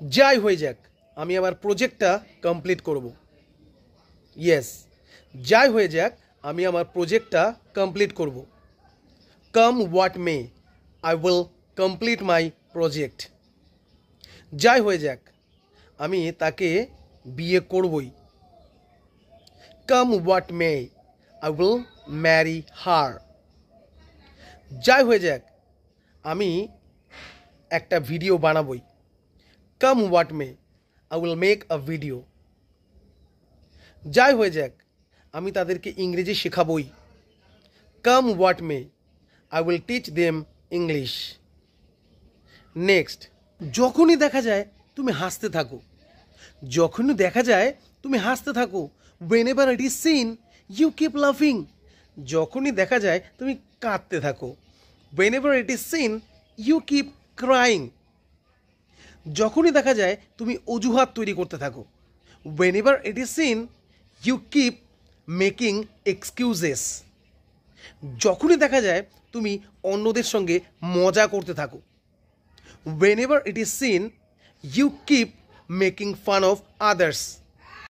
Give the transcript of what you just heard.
যাই হয়ে যাক আমি আমার প্রজেক্টটা কমপ্লিট করব। ইয়েস, যাই হয়ে যাক আমি আমার প্রজেক্টটা কমপ্লিট করব। Come what may, I will complete my project. যাই হয়ে যাক আমি তাকে বিয়ে করবই। Come what may, I will marry her. যাই হয়ে যাক আমি একটা ভিডিও বানাবই। Come what may, I will make a video. যাই হয়ে যাক আমি তাদেরকে ইংরেজি শেখাবই। Come what may, I will teach them English. Next, যখনই দেখা যায় তুমি হাসতে থাকো। যখনই দেখা যায় তুমি হাসতে থাকো। whenever it is seen you keep laughing। যখনই দেখা যায় তুমি কাঁদতে থাকো। whenever it is seen you keep crying। যখনই দেখা যায় তুমি অজুহাত তৈরি করতে থাকো। whenever it is seen you keep making excuses। যখনই দেখা যায় তুমি অন্যদের সঙ্গে মজা করতে থাকো। whenever it is seen you keep making fun of others।